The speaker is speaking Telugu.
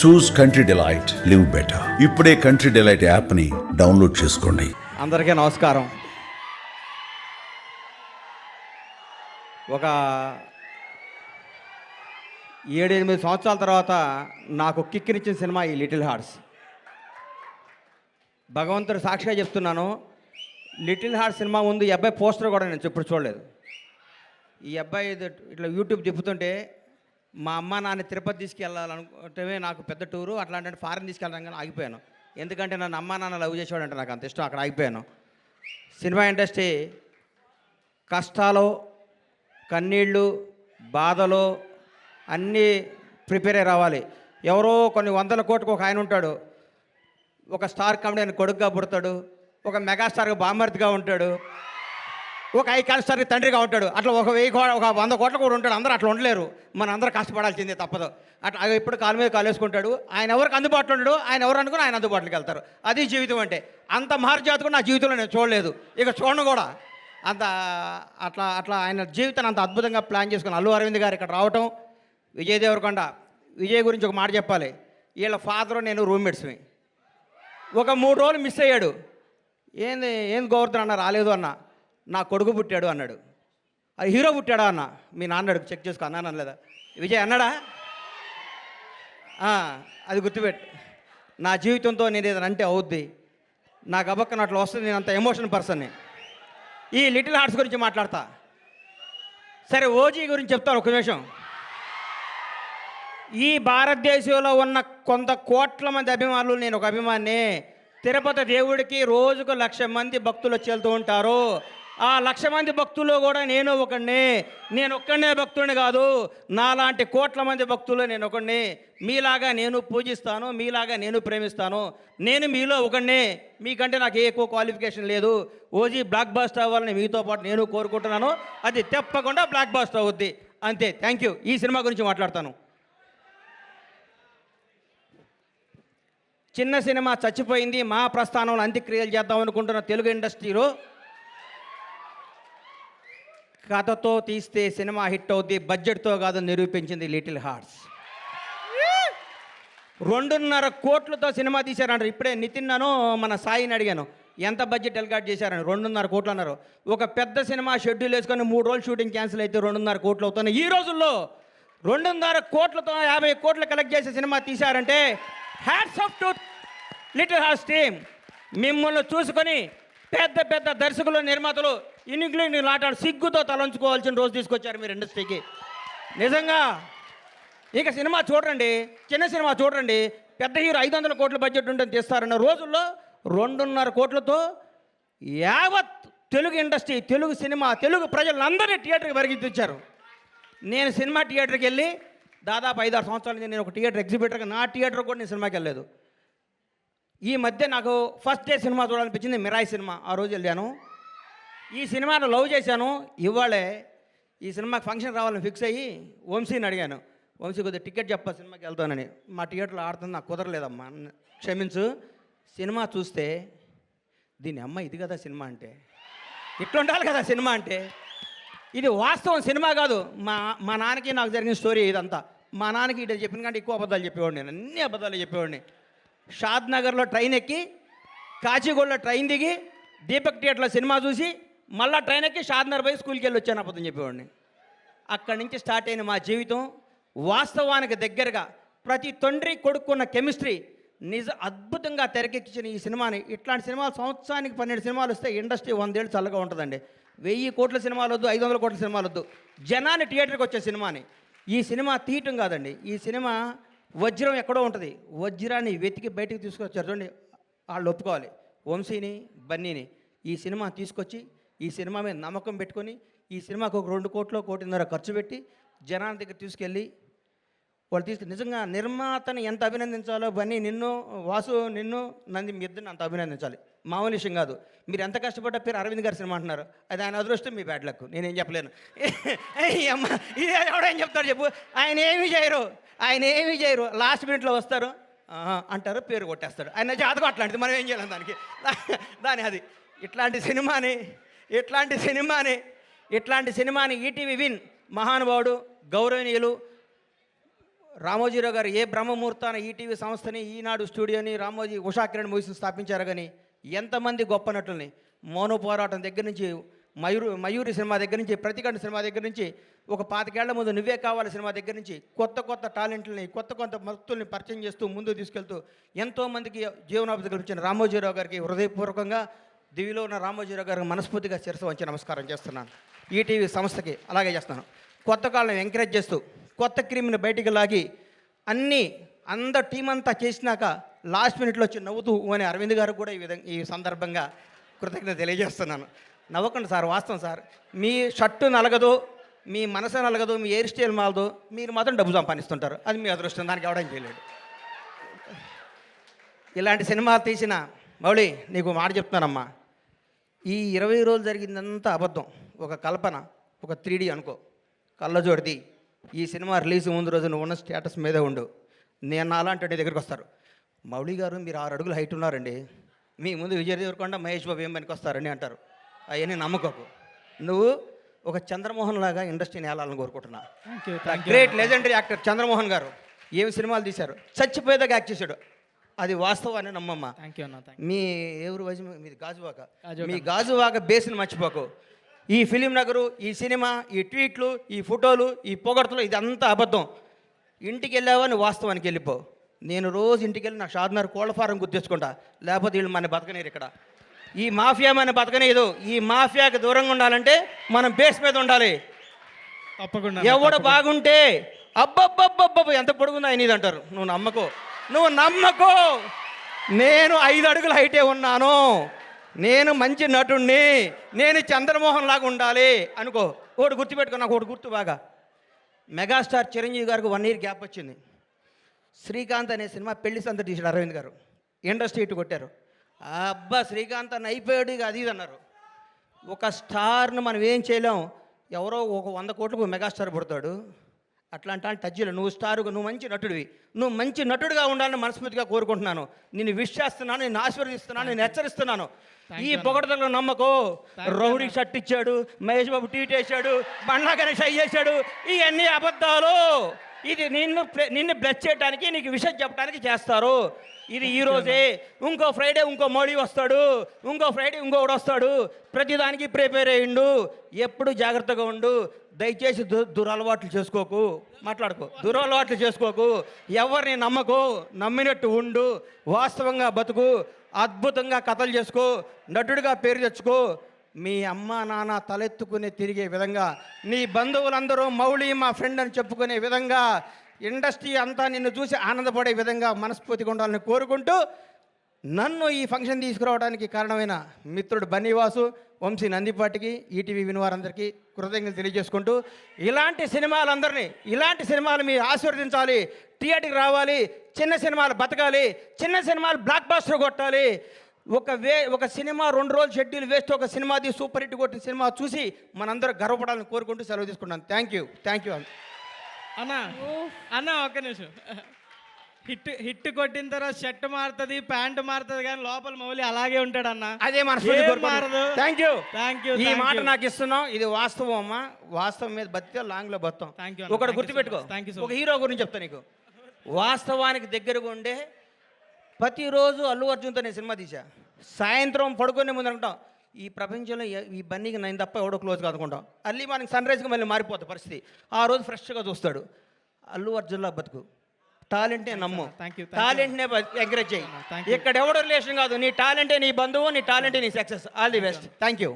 చూస్ కంట్రీ డిలైట్, లివ్ బెటర్. ఇప్పుడే కంట్రీ డిలైట్ యాప్ని డౌన్లోడ్ చేసుకోండి. అందరికీ నమస్కారం. ఒక 7-8 సంవత్సరాల తర్వాత నాకు కిక్కినిచ్చిన సినిమా ఈ లిటిల్ హార్ట్స్. భగవంతుడు సాక్షిగా చెప్తున్నాను, లిటిల్ హార్ట్స్ సినిమా ముందు ఈ అబ్బాయి పోస్టర్ కూడా నేను ఎప్పుడు చూడలేదు. ఈ అబ్బాయి ఇట్లా యూట్యూబ్ తిప్పుతుంటే మా అమ్మ నాన్న తిరుపతి తీసుకెళ్ళాలనుకుంటే నాకు పెద్ద టూరు, అట్లాంటి ఫారెన్ తీసుకెళ్ళడం కానీ ఆగిపోయాను. ఎందుకంటే నన్ను అమ్మ నాన్న లవ్ చేసేవాడు అంటే నాకు అంత ఇష్టం, అక్కడ ఆగిపోయాను. సినిమా ఇండస్ట్రీ కష్టాలు, కన్నీళ్ళు, బాధలు అన్నీ ప్రిపేర్ అయ్యి రావాలి. ఎవరో కొన్ని 100 కోట్లకు ఒక ఆయన ఉంటాడు, ఒక స్టార్ కామెడీ కొడుకుగా పుడతాడు, ఒక మెగాస్టార్గా బామర్తిగా ఉంటాడు, ఒక ఐకాన్ స్టార్కి తండ్రిగా ఉంటాడు. అట్లా ఒక 100 కోట్ల కూడా ఉంటాడు. అందరూ అట్లా ఉండలేరు, మన అందరూ కష్టపడాల్సిందే తప్పదు. అట్లా ఇప్పుడు కాలు మీద కాలు వేసుకుంటాడు. ఆయన ఎవరికి అందుబాటులో ఉంటాడు, ఆయన ఎవరు అనుకుని ఆయన అందుబాటులోకి వెళ్తారు. అది జీవితం అంటే. అంత మహర్జాత్ కూడా నా జీవితంలో నేను చూడలేదు, ఇక చూడను కూడా. అంత అట్లా అట్లా ఆయన జీవితాన్ని అంత అద్భుతంగా ప్లాన్ చేసుకుని అల్లు అరవింద్ గారు ఇక్కడ రావటం. విజయ్ దేవరకొండ, విజయ్ గురించి ఒక మాట చెప్పాలి. వీళ్ళ ఫాదరు నేను రూమ్మేట్స్మి. ఒక 3 రోజులు మిస్ అయ్యాడు. ఏంది గోవర్ధన్ అన్న రాలేదు అన్న, నా కొడుకు పుట్టాడు అన్నాడు. అది హీరో పుట్టాడా అన్న, మీ నాన్నడు చెక్ చేసుకో అన్నాను అనలేదా? విజయ్ అన్నాడా? అది గుర్తుపెట్టు. నా జీవితంతో నేను ఏదైనా అంటే అవుద్ది, నాకు అబక్కన అట్లా వస్తుంది. నేను అంత ఎమోషన్ పర్సన్ని. ఈ లిటిల్ హార్ట్స్ గురించి మాట్లాడతా. సరే, ఓజీ గురించి చెప్తాను ఒక నిమిషం. ఈ భారతదేశంలో ఉన్న కొంత కోట్ల మంది అభిమానులు, నేను ఒక అభిమాని. తిరుపతి దేవుడికి రోజుకు 1,00,000 మంది భక్తులు వచ్చి వెళ్తూ ఉంటారు. ఆ 1,00,000 మంది భక్తుల్లో కూడా నేను ఒకడిని. నేను ఒక్కడనే భక్తుడిని కాదు, నాలాంటి కోట్ల మంది భక్తులు నేను ఒకడిని. మీలాగా నేను పూజిస్తాను, మీలాగా నేను ప్రేమిస్తాను. నేను మీలో ఒకడిని, మీకంటే నాకు ఏ ఎక్కువ క్వాలిఫికేషన్ లేదు. ఓజీ బ్లాక్ బస్టర్ అవ్వాలని మీతో పాటు నేను కోరుకుంటున్నాను. అది తప్పకుండా బ్లాక్ బస్టర్ అవుద్ది, అంతే. Thank you. ఈ సినిమా గురించి మాట్లాడతాను. చిన్న సినిమా చచ్చిపోయింది, మా ప్రస్థానంలో అంత్యక్రియలు చేద్దాం అనుకుంటున్న తెలుగు ఇండస్ట్రీలో కథతో తీస్తే సినిమా హిట్ అవుద్ది, బడ్జెట్తో కాదు నిరూపించింది లిటిల్ హార్ట్స్. 2.5 కోట్లతో సినిమా తీశారంటారు. ఇప్పుడే నితిన్ మన సాయిని అడిగాను, ఎంత బడ్జెట్ ఎల్కాట్ చేశారని. 2.5 కోట్లు అన్నారు. ఒక పెద్ద సినిమా షెడ్యూల్ వేసుకొని 3 రోజులు షూటింగ్ క్యాన్సిల్ అయితే 2.5 కోట్లు అవుతున్నాయి. ఈ రోజుల్లో 2.5 కోట్లతో 50 కోట్లు కలెక్ట్ చేసే సినిమా తీశారంటే hats off to Little Hearts team. మిమ్మల్ని చూసుకొని పెద్ద పెద్ద దర్శకులు, నిర్మాతలు ఇన్నింగ్లీ నాటాడు సిగ్గుతో తలంచుకోవాల్సిన రోజు తీసుకొచ్చారు మీరు ఇండస్ట్రీకి. నిజంగా ఇక సినిమా చూడండి, చిన్న సినిమా చూడండి. పెద్ద హీరో 500 కోట్ల బడ్జెట్ ఉంటుంది తీస్తారన్న రోజుల్లో 2.5 కోట్లతో యావత్ తెలుగు ఇండస్ట్రీ, తెలుగు సినిమా, తెలుగు ప్రజలందరినీ థియేటర్కి పరిగెత్తించారు. నేను సినిమా థియేటర్కి వెళ్ళి దాదాపు 5-6 సంవత్సరాల నుంచి నేను ఒక థియేటర్ ఎగ్జిబిటర్గా, నా థియేటర్ కూడా నేను సినిమాకి వెళ్ళలేదు. ఈ మధ్య నాకు ఫస్ట్ డే సినిమా చూడాలనిపించింది, మిరాయి సినిమా. ఆ రోజు వెళ్ళాను. ఈ సినిమాను లవ్ చేశాను. ఇవాళే ఈ సినిమాకి ఫంక్షన్ రావాలని ఫిక్స్ అయ్యి వంశీని అడిగాను, వంశీ కొద్దిగా టికెట్ చెప్పా సినిమాకి వెళ్తానని. మా థియేటర్లో ఆడుతుంది, నాకు కుదరలేదమ్మా, క్షమించు. సినిమా చూస్తే దీని అమ్మ ఇది కదా సినిమా అంటే, ఇట్లా ఉండాలి కదా సినిమా అంటే. ఇది వాస్తవం, సినిమా కాదు. మా నాన్నకి నాకు జరిగిన స్టోరీ ఇదంతా. మా నాన్నకి ఇటు చెప్పిన కంటే ఎక్కువ అబద్ధాలు చెప్పేవాడిని, నేను అన్ని అబద్ధాలు చెప్పేవాడిని. షాద్ నగర్లో ట్రైన్ ఎక్కి, కాచిగూడలో ట్రైన్ దిగి, దీపక్ థియేటర్లో సినిమా చూసి, మళ్ళీ ట్రైన్ ఎక్కి షాద్ నగర్ పోయి స్కూల్కి వెళ్ళి వచ్చాను అబద్ధం చెప్పేవాడిని. అక్కడి నుంచి స్టార్ట్ అయిన మా జీవితం వాస్తవానికి దగ్గరగా. ప్రతి తండ్రి కొడుకున్న కెమిస్ట్రీ అద్భుతంగా తెరకెక్కించిన ఈ సినిమాని. ఇట్లాంటి సినిమాలు సంవత్సరానికి 12 సినిమాలు వస్తే ఇండస్ట్రీ 100 ఏళ్ళు చల్లగా ఉంటుందండి. 1000 కోట్ల సినిమాలు వద్దు, 500 కోట్ల సినిమాలు వద్దు, జనాన్ని థియేటర్కి వచ్చే సినిమాని. ఈ సినిమా తీయటం కాదండి, ఈ సినిమా వజ్రం ఎక్కడో ఉంటుంది, వజ్రాన్ని వెతికి బయటికి తీసుకొచ్చారు. చూడండి, వాళ్ళు ఒప్పుకోవాలి. వంశీని, బన్నీని ఈ సినిమా తీసుకొచ్చి, ఈ సినిమా మీద నమ్మకం పెట్టుకొని, ఈ సినిమాకు ఒక 2 కోట్లు, 1.5 ఖర్చు పెట్టి జనాల దగ్గర తీసుకెళ్ళి వాళ్ళు నిజంగా నిర్మాతని ఎంత అభినందించాలో, బన్నీ నిన్ను, వాసు నిన్ను, నంది మీ ఇద్దరిని అంత అభినందించాలి. మామూలు విషయం కాదు. మీరు ఎంత కష్టపడ్డ పేరు అరవింద్ గారి సినిమా అంటున్నారు, అది ఆయన అదృష్టం, మీ బ్యాడ్ లక్, నేనేం చెప్పలేను. అమ్మ ఇది ఎవడేం చెప్తారు చెప్పు. ఆయన ఏమీ చేయరు, లాస్ట్ మినిట్లో వస్తారు అంటారు, పేరు కొట్టేస్తాడు. ఆయన జాతకం అట్లాంటిది, మనం ఏం చేయలేం దాని అది. ఇట్లాంటి సినిమాని ఈటీవీ విన్ మహానుభావుడు, గౌరవనీయులు, రామోజీరావు గారు ఏ బ్రహ్మముహూర్తాన ఈటీవీ సంస్థని, ఈనాడు స్టూడియోని, రామోజీ ఉషా కిరణ్ మూవీస్ని స్థాపించారు. కానీ ఎంతమంది గొప్ప నటుల్ని, మౌన పోరాటం దగ్గర నుంచి, మయూరి సినిమా దగ్గర నుంచి, ప్రతికంఠ సినిమా దగ్గర నుంచి, ఒక 25 ఏళ్ల ముందు నువ్వే కావాలి సినిమా దగ్గర నుంచి కొత్త టాలెంట్లని, కొత్త భక్తుల్ని పరిచయం చేస్తూ ముందుకు తీసుకెళ్తూ ఎంతోమందికి జీవనోపాధి కల్పించిన రామోజీరావు గారికి హృదయపూర్వకంగా, దివిలో ఉన్న రామోజీరావు గారికి మనస్ఫూర్తిగా శిరస్సు వంచి నమస్కారం చేస్తున్నాను. ఈటీవీ సంస్థకి అలాగే చేస్తున్నాను. కొత్త కాళ్ళని ఎంకరేజ్ చేస్తూ కొత్త క్రీమ్ని బయటికి లాగి అందరు టీం అంతా చేసినాక లాస్ట్ మినిట్లో వచ్చి నవ్వుతూ అని అరవింద్ గారు కూడా ఈ సందర్భంగా కృతజ్ఞత తెలియజేస్తున్నాను. నవ్వకండి సార్, వాస్తవం సార్. మీ షర్టు నలగదు, మీ మనసు నలగదు, మీ హెయిర్ స్టైల్ మాలదు, మీరు మాత్రం డబ్బు సంపాదిస్తుంటారు. అది మీ అదృష్టం, దానికి ఎవడం చేయలేడు. ఇలాంటి సినిమాలు తీసిన మౌళి, నీకు మాట చెప్తున్నానమ్మా, ఈ 20 రోజులు జరిగిందంతా అబద్ధం, ఒక కల్పన, ఒక 3D అనుకో, కళ్ళజోడిది. ఈ సినిమా రిలీజ్ ముందు రోజు నువ్వు ఉన్న స్టేటస్ మీదే ఉండు. నేను అలాంటి నీ దగ్గరికి వస్తారు, మౌళి గారు మీరు 6 అడుగులు హైట్ ఉన్నారండి, మీ ముందు విజయ్ దేవరకొండ, మహేష్ బాబు ఏం పనికి వస్తారని అంటారు. అవన్నీ నమ్మకోకు. నువ్వు ఒక చంద్రమోహన్ లాగా ఇండస్ట్రీని వెళ్ళాలని కోరుకుంటున్నా. గ్రేట్ లెజెండరీ యాక్టర్ చంద్రమోహన్ గారు ఏమి సినిమాలు తీశారు, చచ్చిపోయేదాకా యాక్ట్ చేశాడు. అది వాస్తవాన్ని నమ్మమ్మ. మీ ఎవరు వయసు మీది గాజువాక, మీ గాజువాక బేస్ని మర్చిపోకు. ఈ ఫిలిం నగరు, ఈ సినిమా, ఈ ట్వీట్లు, ఈ ఫోటోలు, ఈ పొగడ్తలు, ఇదంతా అబద్ధం. ఇంటికి వెళ్ళావా నువ్వు వాస్తవానికి వెళ్ళిపో. నేను రోజు ఇంటికి వెళ్ళి నా షాద్నగర్ కోళ్ళ ఫారం గుర్తించుకుంటా, లేకపోతే వీళ్ళు మన బతకనేరు. ఇక్కడ ఈ మాఫియా మన బతకనేదు. ఈ మాఫియాకి దూరంగా ఉండాలంటే మనం బేస్ మీద ఉండాలి. తప్పకుండా. ఎవడు బాగుంటే అబ్బబ్బబ్బబ్బ ఎంత పొడుగుందా అయినది అంటారు. నువ్వు నమ్మకో. నేను 5 అడుగుల హైటే ఉన్నాను, నేను మంచి నటుణ్ణి, నేను చంద్రమోహన్ లాగా ఉండాలి అనుకో. ఒకటి గుర్తుపెట్టుకో, నాకు ఒకటి గుర్తు బాగా. మెగాస్టార్ చిరంజీవి గారికి 1 year గ్యాప్ వచ్చింది. శ్రీకాంత్ అనే సినిమా పెళ్లి సంత తీసాడు అరవింద్ గారు, ఇండస్ట్రీ ఇటు కొట్టారు. అబ్బా శ్రీకాంత్ అని అయిపోయాడు, ఇక అది ఇది అన్నారు. ఒక స్టార్ను మనం ఏం చేయలేం. ఎవరో ఒక 100 కోట్లకు మెగాస్టార్ పుడతాడు. అట్లాంటి టచ్లో నువ్వు స్టారుగా, నువ్వు మంచి నటుడివి, నువ్వు మంచి నటుడిగా ఉండాలని మనస్ఫూర్తిగా కోరుకుంటున్నాను. నిన్ను విష్ చేస్తున్నాను, నిన్ను ఆశీర్వదిస్తున్నాను, నేను హెచ్చరిస్తున్నాను. ఈ పొగడతలో నమ్మకో. రౌడీ షర్ట్ ఇచ్చాడు, మహేష్ బాబు ట్వీట్ వేశాడు, బండ్లా గణేష్ చేశాడు, ఇవన్నీ అబద్ధాలు. ఇది నిన్ను బ్లెస్ చేయడానికి, నీకు విషయం చెప్పడానికి చేస్తారు. ఇది ఈరోజే, ఇంకో ఫ్రైడే ఇంకో మోడీ వస్తాడు, ఇంకో ఫ్రైడే ఇంకొకడు వస్తాడు. ప్రతిదానికి ప్రిపేర్ అయ్యిండు. ఎప్పుడు జాగ్రత్తగా ఉండు. దయచేసి దురలవాట్లు చేసుకోకు, దురలవాట్లు చేసుకోకు. ఎవరిని నమ్మకు, నమ్మినట్టు ఉండు, వాస్తవంగా బతుకు, అద్భుతంగా కథలు చేసుకో, నటుడిగా పేరు తెచ్చుకో. మీ అమ్మ నాన్న తలెత్తుకుని తిరిగే విధంగా, నీ బంధువులందరూ మౌళి మా ఫ్రెండ్ అని చెప్పుకునే విధంగా, ఇండస్ట్రీ అంతా నిన్ను చూసి ఆనందపడే విధంగా మనస్ఫూర్తిగా ఉండాలని కోరుకుంటూ, నన్ను ఈ ఫంక్షన్ తీసుకురావడానికి కారణమైన మిత్రుడు బన్నీవాసు, వంశీ నందిపాటికి, ఈటీవీ వినివారందరికీ కృతజ్ఞతలు తెలియజేసుకుంటూ, ఇలాంటి సినిమాలు మీరు ఆశీర్వదించాలి, థియేటర్కి రావాలి, చిన్న సినిమాలు బతకాలి, చిన్న సినిమాలు బ్లాక్ బాస్టర్ కొట్టాలి. ఒక సినిమా 2 రోజులు షెడ్యూల్ వేస్ట్, ఒక సినిమాది సూపర్ హిట్ కొట్టిన సినిమా చూసి మనందరూ గర్వపడాలని కోరుకుంటూ సెలవు తీసుకుంటాను. థ్యాంక్ యూ అన్న ఒక్క నిమిషం. హిట్ కొట్టిన తర్వాత షర్ట్ మారుతుంది, ప్యాంట్ మారుతుంది, కానీ లోపల మౌలి అలాగే ఉంటాడు అన్న. అదే మారదు. Thank you. ఈ మాట నాకు ఇస్తున్నావు, ఇది వాస్తవం అమ్మా. వాస్తవం మీద బతికే లాంగ్లో బతాం. ఒకటి గుర్తుపెట్టుకో, ఒక హీరో గురించి చెప్తా నీకు. వాస్తవానికి దగ్గరగా ఉండే ప్రతిరోజు అల్లు అర్జున్తో నేను సినిమా తీసా. సాయంత్రం పడుకునే ముందు అనుకుంటాం, ఈ ప్రపంచంలో ఈ బన్నీకి నేను తప్ప ఎవడో క్లోజ్ కాదుకుంటాం. అల్లి మనకి సన్ రైజ్కి మళ్ళీ మారిపోతుంది పరిస్థితి. ఆ రోజు ఫ్రెష్గా చూస్తాడు. అల్లు అర్జున్లా బతుకు, టాలెంటే నమ్ము, టాలెంట్నే ఎంకరేజ్ చేయి. ఇక్కడ ఎవడో రిలేషన్ కాదు, నీ టాలెంటే నీ బంధువు, నీ టాలెంటే నీ success. All the best. Thank you.